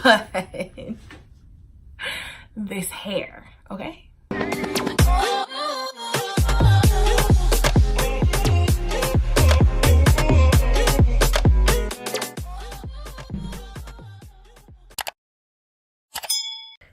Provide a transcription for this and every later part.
but this hair, okay?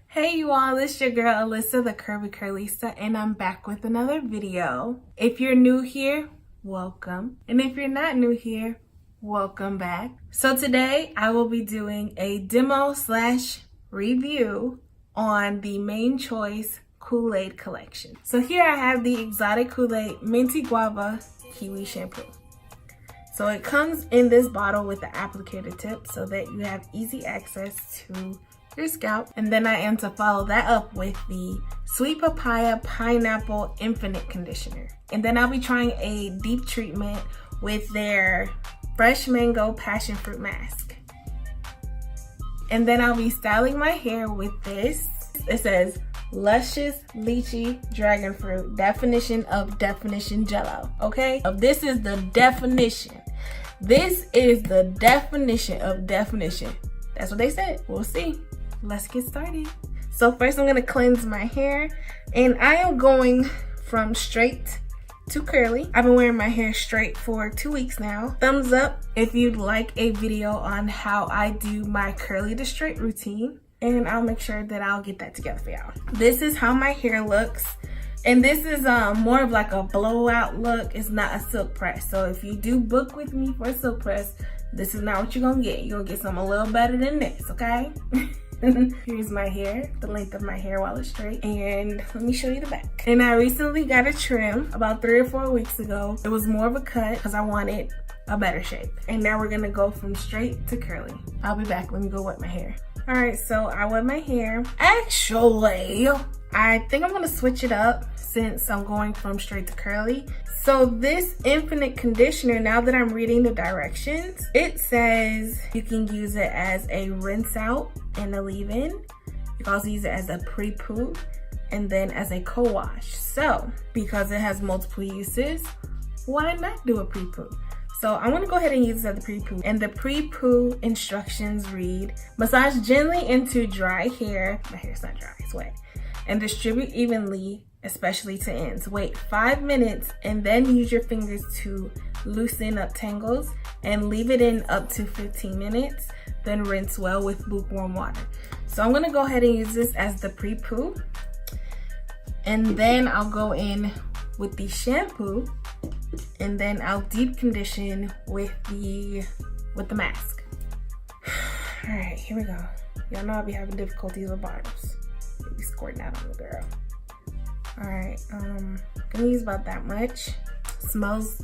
Hey you all, it's your girl Alyssa, the Curvy Curlista, and I'm back with another video. If you're new here, welcome. And if you're not new here, welcome back. So today I will be doing a demo / review on the Main Choice Coolaid collection. So here I have the exotic Coolaid Minty Guava Kiwi Shampoo. So it comes in this bottle with the applicator tip so that you have easy access to your scalp. And then I am to follow that up with the Sweet Papaya Pineapple Infinite Conditioner. And then I'll be trying a deep treatment with their Fresh Mango Passion Fruit Mask. And then I'll be styling my hair with this. It says Luscious Lychee Dragon Fruit Definition of Definition Jello. Okay? This is the definition. This is the definition of definition. That's what they said. We'll see. Let's get started. So first I'm gonna cleanse my hair, and I am going from straight to curly. I've been wearing my hair straight for 2 weeks now. Thumbs up if you'd like a video on how I do my curly to straight routine, and I'll make sure that I'll get that together for y'all. This is how my hair looks, and this is more of like a blowout look. It's not a silk press. So if you do book with me for a silk press, this is not what you're gonna get. You're gonna get something a little better than this, okay? Here's my hair, the length of my hair while it's straight, and let me show you the back. And I recently got a trim about 3 or 4 weeks ago. It was more of a cut because I wanted a better shape. And now we're gonna go from straight to curly. I'll be back. Let me go wet my hair. All right, so I wet my hair. Actually, I think I'm gonna switch it up since I'm going from straight to curly. So this infinite conditioner, now that I'm reading the directions, it says you can use it as a rinse out and a leave-in. You can also use it as a pre-poo and then as a co-wash. So because it has multiple uses, why not do a pre-poo? So I'm gonna go ahead and use this as the pre-poo. And the pre-poo instructions read, massage gently into dry hair. My hair's not dry, it's wet. And distribute evenly, especially to ends. Wait 5 minutes and then use your fingers to loosen up tangles and leave it in up to 15 minutes. Then rinse well with lukewarm water. So I'm gonna go ahead and use this as the pre-poo. And then I'll go in with the shampoo, and then I'll deep condition with the mask. All right, here we go. Y'all know I'll be having difficulties with bottles. Maybe squirting out on the girl. All right, gonna use about that much. Smells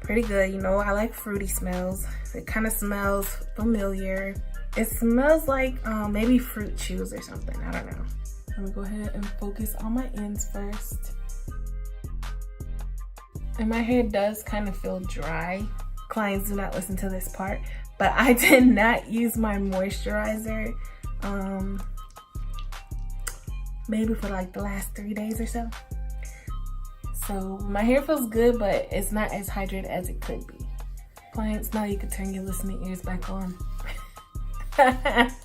pretty good. You know, I like fruity smells. It kind of smells familiar. It smells like maybe fruit chews or something. I don't know. Let me go ahead and focus on my ends first. And my hair does kind of feel dry. Clients do not listen to this part, but I did not use my moisturizer maybe for like the last 3 days or so. So my hair feels good, but it's not as hydrated as it could be. Clients, now you can turn your listening ears back on. All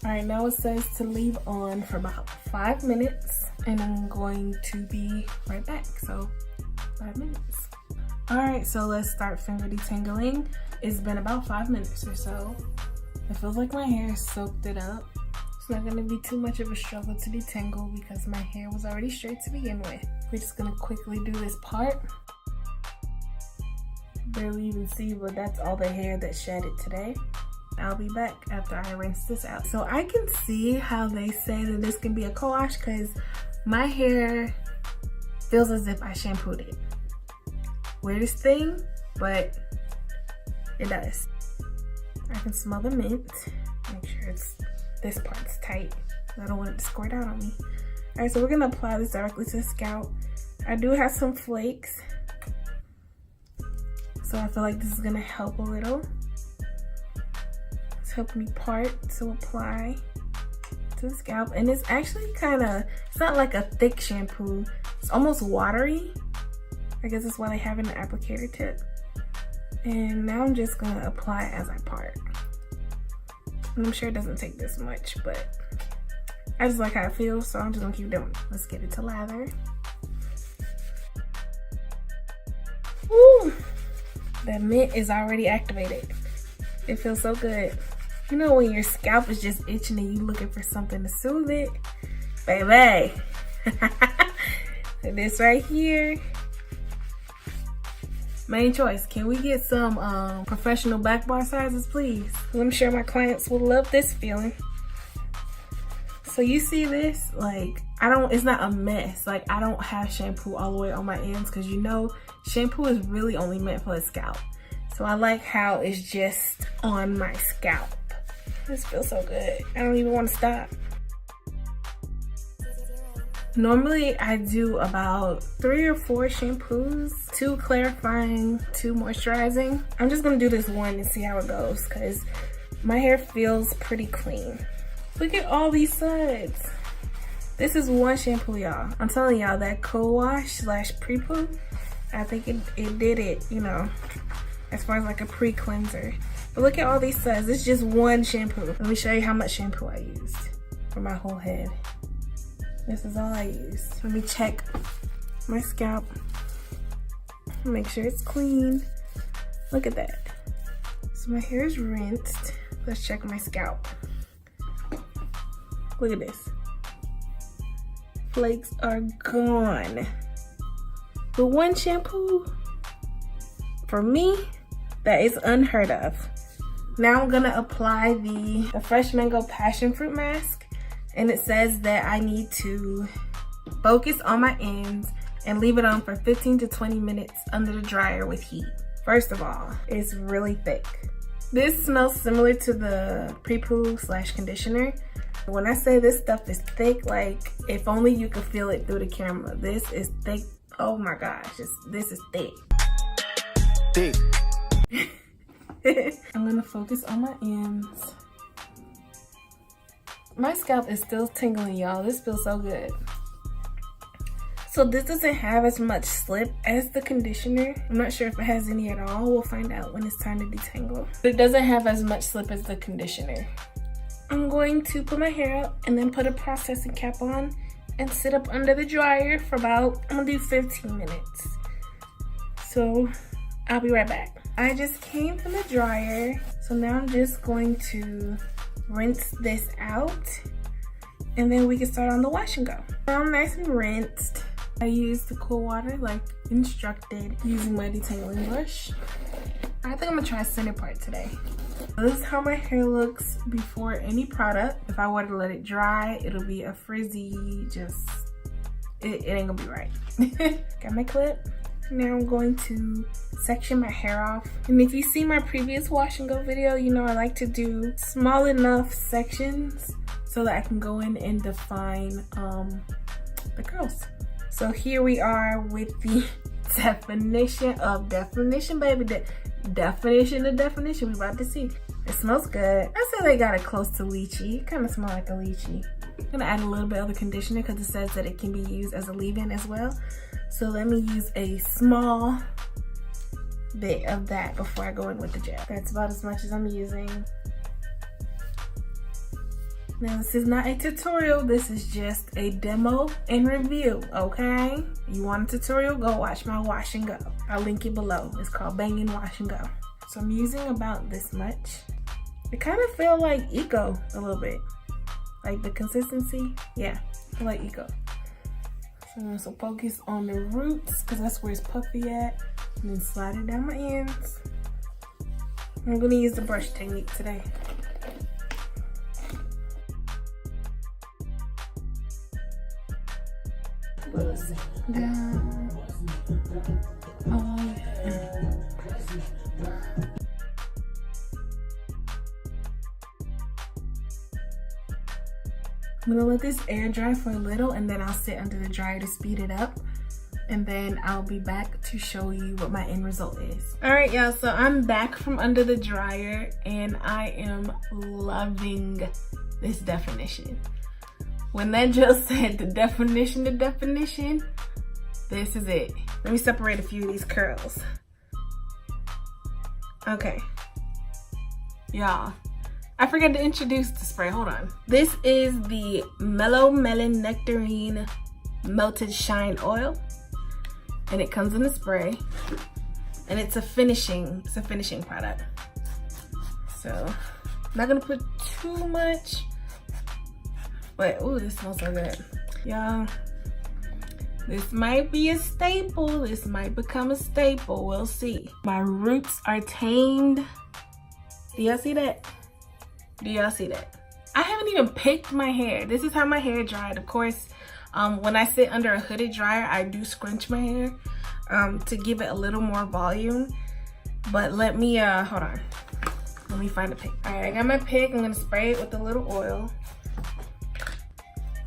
right, now it says to leave on for about 5 minutes, and I'm going to be right back. So 5 minutes. All right, so let's start finger detangling. It's been about 5 minutes or so. It feels like my hair soaked it up. It's not gonna be too much of a struggle to detangle because my hair was already straight to begin with. We're just gonna quickly do this part. Barely even see, but that's all the hair that shedded today. I'll be back after I rinse this out. So I can see how they say that this can be a co-wash because my hair feels as if I shampooed it. Weirdest thing, but it does. I can smell the mint. Make sure this part's tight. I don't want it to squirt out on me. All right, so we're gonna apply this directly to the scalp. I do have some flakes, so I feel like this is gonna help a little. It's helping me part to apply to the scalp, and it's actually it's not like a thick shampoo. It's almost watery. I guess that's why they have an applicator tip. And now I'm just gonna apply as I part. And I'm sure it doesn't take this much, but I just like how it feels, so I'm just gonna keep doing it. Let's get it to lather. Woo! That mint is already activated. It feels so good. You know when your scalp is just itching and you looking for something to soothe it? Baby. This right here. Main choice. Can we get some professional back bar sizes, please? I'm sure my clients will love this feeling. So you see this? Like, it's not a mess. Like, I don't have shampoo all the way on my ends because you know, shampoo is really only meant for the scalp. So I like how it's just on my scalp. This feels so good. I don't even want to stop. Normally I do about 3 or 4 shampoos, 2 clarifying, 2 moisturizing. I'm just gonna do this one and see how it goes because my hair feels pretty clean. Look at all these suds. This is one shampoo, y'all. I'm telling y'all that co-wash / Prepoo, I think it did it, you know, as far as like a pre-cleanser. But look at all these suds. This is just one shampoo. Let me show you how much shampoo I used for my whole head. This is all I used. Let me check my scalp. Make sure it's clean. Look at that. So my hair is rinsed. Let's check my scalp. Look at this. Flakes are gone. The one shampoo, for me, that is unheard of. Now I'm gonna apply the Fresh Mango Passion Fruit Mask. And it says that I need to focus on my ends and leave it on for 15 to 20 minutes under the dryer with heat. First of all, it's really thick. This smells similar to the Prepoo / conditioner. When I say this stuff is thick, like if only you could feel it through the camera. This is thick. Oh my gosh, this is thick. Thick. I'm gonna focus on my ends. My scalp is still tingling, y'all. This feels so good. So this doesn't have as much slip as the conditioner. I'm not sure if it has any at all. We'll find out when it's time to detangle. But it doesn't have as much slip as the conditioner. I'm going to put my hair up and then put a processing cap on and sit up under the dryer for about, I'm gonna do 15 minutes. So I'll be right back. I just came from the dryer. So now I'm just going to rinse this out and then we can start on the wash and go. Now I'm nice and rinsed. I used the cool water like instructed using my detangling brush. I think I'm gonna try center part today. This is how my hair looks before any product. If I were to let it dry, it'll be a frizzy, just, it ain't gonna be right. Got my clip. Now I'm going to section my hair off. And if you see my previous wash and go video, you know I like to do small enough sections so that I can go in and define the curls. So here we are with the definition of definition, baby. Definition of definition. We about to see. It smells good. I say they got it close to lychee. It kind of smells like a lychee. I'm gonna add a little bit of the conditioner because it says that it can be used as a leave-in as well. So let me use a small bit of that before I go in with the gel. That's about as much as I'm using. Now this is not a tutorial, this is just a demo and review, okay? You want a tutorial, go watch my wash and go. I'll link it below. It's called Bangin' Wash and Go. So I'm using about this much. It kind of feel like Eco a little bit. Like the consistency, yeah, I like Eco. So I'm gonna focus on the roots because that's where it's puffy at. And then slide it down my ends. I'm gonna use the brush technique today. Down. Oh, yeah. I'm gonna let this air dry for a little and then I'll sit under the dryer to speed it up. And then I'll be back to show you what my end result is. All right, y'all, so I'm back from under the dryer and I am loving this definition. When that just said the definition, this is it. Let me separate a few of these curls. Okay, y'all, I forgot to introduce the spray. Hold on. This is the Mellow Melon Nectarine Melted Shine Oil, and it comes in a spray, and it's a finishing product. So I'm not gonna put too much, but ooh, this smells so good, y'all. This might be a staple. This might become a staple. We'll see. My roots are tamed. Do y'all see that? Do y'all see that? I haven't even picked my hair. This is how my hair dried. Of course, when I sit under a hooded dryer, I do scrunch my hair to give it a little more volume. But let me, hold on. Let me find a pick. All right, I got my pick. I'm gonna spray it with a little oil.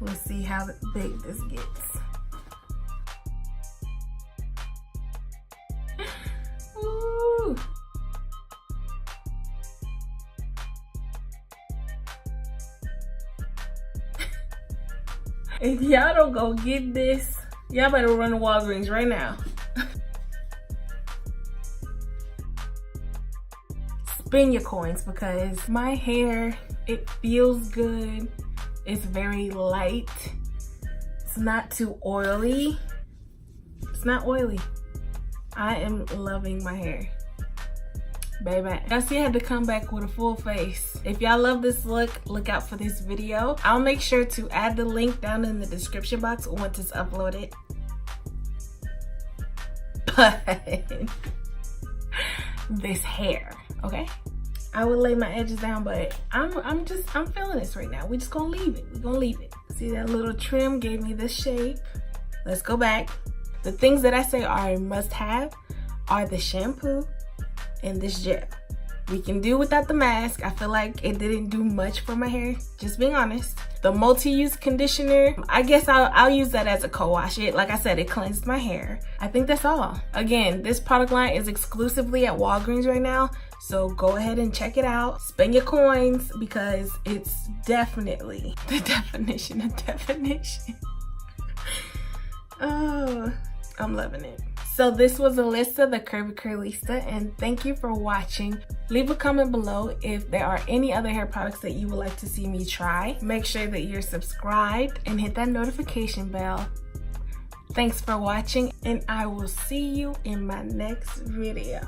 Let's see how big this gets. Ooh. If y'all don't go get this, y'all better run to Walgreens right now. Spend your coins, because my hair, it feels good. It's very light. It's not too oily. It's not oily. I am loving my hair. Baby, I see I had to come back with a full face. If y'all love this look out for this video. I'll make sure to add the link down in the description box once it's uploaded. But this hair, okay? I would lay my edges down, but I'm feeling this right now. We're just gonna leave it. We're gonna leave it. See, that little trim gave me this shape. Let's go back. The things that I say are a must-have are the shampoo and this gel. We can do without the mask. I feel like it didn't do much for my hair, just being honest. The multi-use conditioner, I guess I'll use that as a co-wash. It, like I said, it cleansed my hair. I think that's all. Again, this product line is exclusively at Walgreens right now, so go ahead and check it out. Spend your coins, because it's definitely the definition of definition. Oh, I'm loving it. So this was Alyssa, the Curvy Curlista, and thank you for watching. Leave a comment below if there are any other hair products that you would like to see me try. Make sure that you're subscribed and hit that notification bell. Thanks for watching, and I will see you in my next video.